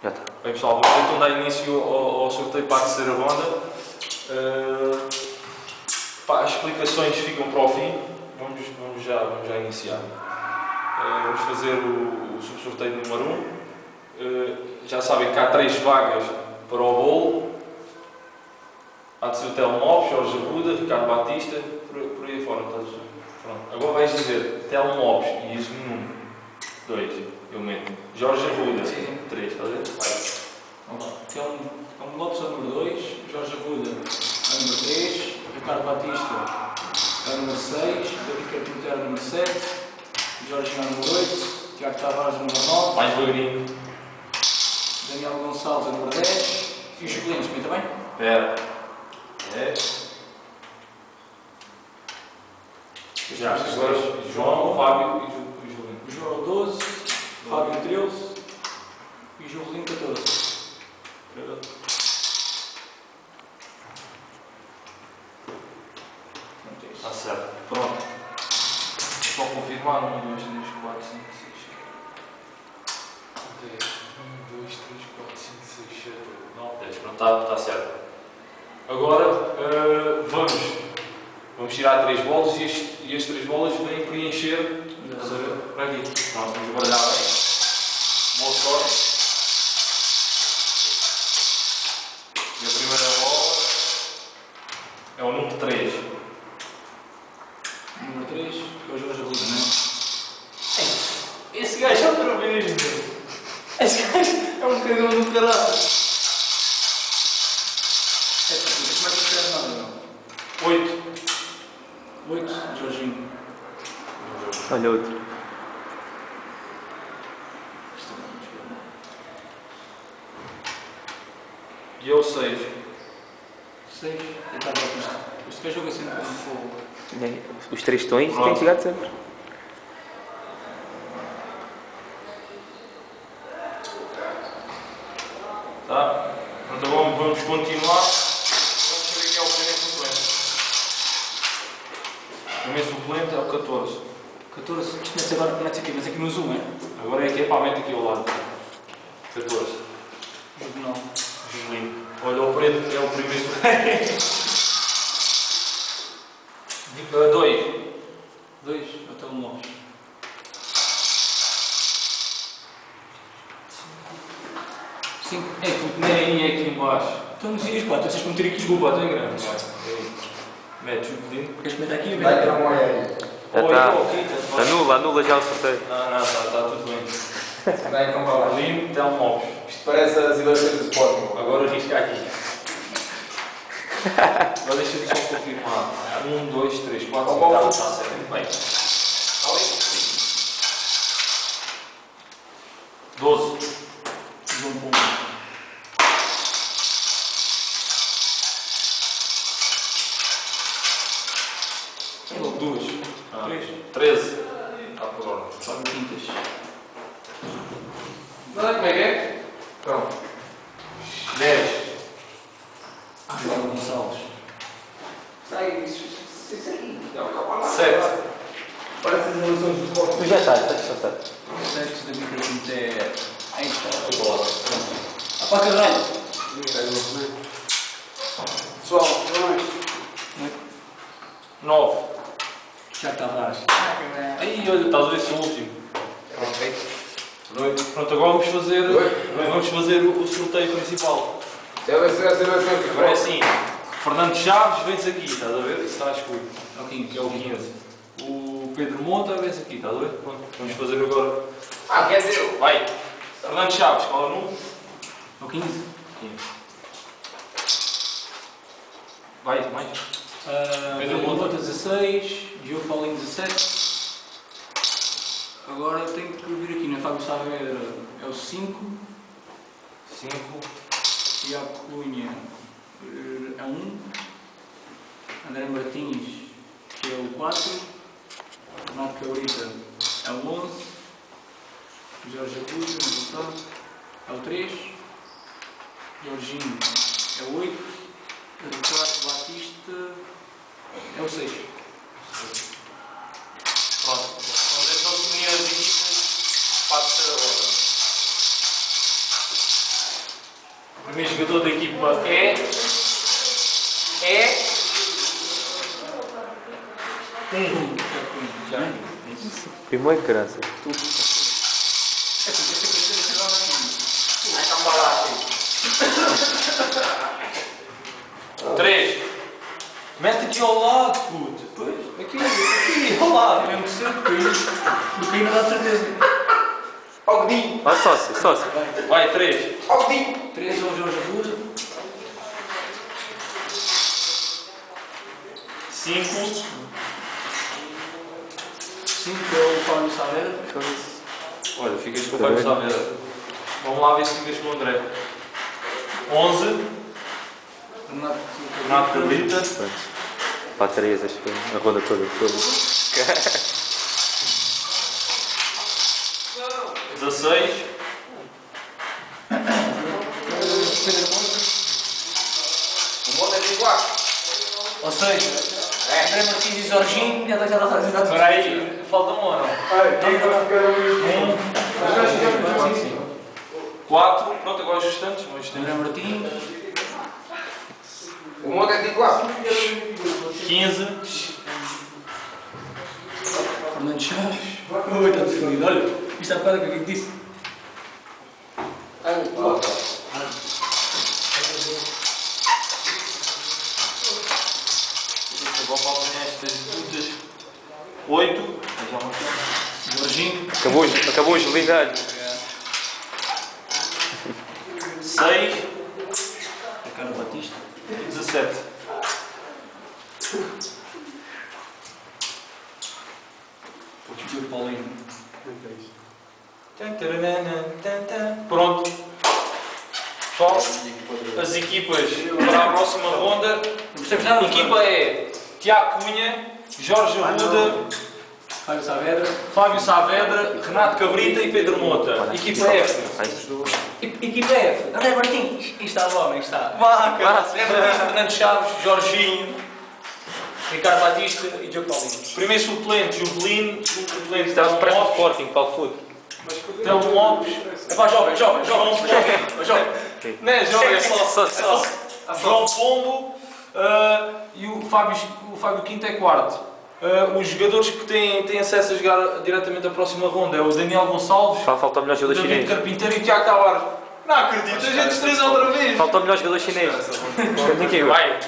Já está. Bem pessoal, vamos então dar início ao sorteio para a terceira ronda. As explicações ficam para o fim. Vamos já iniciar. Vamos fazer o sorteio número 1. Já sabem que há 3 vagas para o bolo. Há de ser o Telmo Lopes, Jorge Arruda, Ricardo Batista, por aí fora. Pronto. Agora vais dizer Telmo Lopes e isso número 2. Eu meto Jorge Arruda, 3, está a ver? Vai. Vamos lá. Telmo Lopes é o número 2, Jorge Arruda é o número 3, Ricardo Batista é o número 6, David Pinto é o número 7, Jorge é o número 8, Tiago Tavares é o número 9, Mais devagarinho. Daniel Gonçalves é o número 10 e os suplentes também, está bem? Espera. 10. Já, agora João, Fábio e Julinho. O João é o 12, Fábio 13 e o Julinho 14. Está certo. Pronto. Só confirmar. 1, 2, 3, 4, 5, 6, 7. 10. 1, 2, 3, 4, 5, 6, 7, 8, 9, 10. Pronto, está certo. Agora vamos tirar 3 bolas e as 3 bolas vêm preencher. Estás a ver? Para aqui. Pronto, vamos baralhar bem. Boa sorte. E a primeira bola é o número 3. Número 3, que é o Jorge Arruda, não é? Esse gajo é outra vez, meu. Esse gajo é um cagão do caralho. É, como é que não escreve nada, não? 8. 8, Jorginho. Olha outro. Isto não escreve nada. E eu 6. 6, Ricardo Batista. Este gajo joga sempre com fogo. Os 3 tons Pronto. têm chegado sempre. Tá? Então vamos continuar. Vamos saber quem é o primeiro suplente. O primeiro suplente é o 14. 14, isto mete agora, mete aqui no zoom, é? Agora é aqui, pá, mete aqui ao lado. 14. Juvenal. Julinho. Olha, o preto é o primeiro suplente. 2. 2, até o Lopes. 5. É que o primeiro é aqui embaixo. Então não dizias, pá, tu tens que meter aqui. Desculpa, estou em grande. Mete o Julinho. Queres meter aqui? Vai ter uma olha aí. Já está. Anula já o sorteio. Não, está tudo bem. Vai comprar lá. Julinho, Telmo Lopes. Isto parece as eleições do Sporting. Agora arrisca aqui. Agora deixa-me só confirmar. 1, 2, 3, 4, 5, está certo. Bem. 12. João Pombo. É logo 2. 3. 13. Está por ordem. Fábio Quintas. Não é como é que é? Pronto. 10. Ricardo Gonçalves. Sai isso aqui. Não, calma lá. 7. Parece as eleições do Sporting. Tu já estás, já está. 7 da Micropinto é. Aí está. Bola. Ah, pá, caralho! Pessoal, boa noite. 9. Tiago Tavares. Aí, olha, estás a ver se é o último. Ok. Pronto, agora vamos fazer o sorteio principal. Deve ser as eleições do Agora é Sporting. assim. Fernando Chaves, vens aqui, estás a ver? Isso está escuro. É o 15. Que é o 15. O Pedro Monta, vens aqui, estás a ver? Pronto, vamos fazer agora. Ah, quer dizer eu. Vai. Fernando Chaves, qual é o número? É o 15. 15. Vai, mais. Pedro Monta 16, Diogo Paulinho 17. Agora tenho que vir aqui na Fábio Saavedra é o 5, 5. Tiago Cunha é o 1, André Martins que é o 4, Renato Cabrita é o 11, Jorge Arruda é o 3, Jorginho é o 8, Ricardo Batista é o 6. Pronto. Vamos então definir as equipas para a terceira ronda. primeiro jogador da equipa é... Primeiro, graças. Três. Mete aqui ao lado, puto. Aqui, ao lado. Mesmo que ser, porque ainda dá certeza. Ogdinho. Ó, sócio, sócio. Vai, 3. Ogdinho. 3 é o Jorge Arruda. 5. 5 é o Fábio Saavedra. Olha, ficas com o Fábio Saavedra. Vamos lá ver se ficas com o André. 11. Renato Cabrita. Para 3, acho que a ronda toda. 16. O mundo é de igual. Ou seja, André Martins e Jorginho, já está a jogar. Espera aí, falta um ou não? 4. Pronto, agora os restantes. André Martins. O mundo é de igual. 15. Fernando Chaves. Ui, está definido. Olha, isto há bocado que eu disse. Estas putas. 8. Jorginho. Acabou os lingalhos. 6. Ricardo Batista. E 17. Diogo Paulinho. Pronto. Pessoal, as equipas para a próxima ronda. Não percebes nada? A equipa é Tiago Cunha, Jorge Arruda, Fábio Saavedra. Fábio Saavedra, Renato Cabrita e Pedro Mota. Equipa F. Equipa F. André Martins. Isto está bom, isto está. Vá, cara. Fernando Chaves, Jorginho, Ricardo Batista e Diogo Paulinho. primeiro suplente, Juvelino, segundo suplente, Estás Telmo parece um Lopes, Sporting, Paulo Fude. Telmo Lopes, É pá, jovem. João é só João Pombo e o Fábio Quinto é quarto. Os jogadores que têm acesso a jogar diretamente à próxima ronda é o Daniel Gonçalves, Falta o melhor o jogador David chinês. Carpinteiro e o Tiago Tavares. Não acredito, a gente três outra vez. Falta o melhor jogador chinês. Ninguém Vai.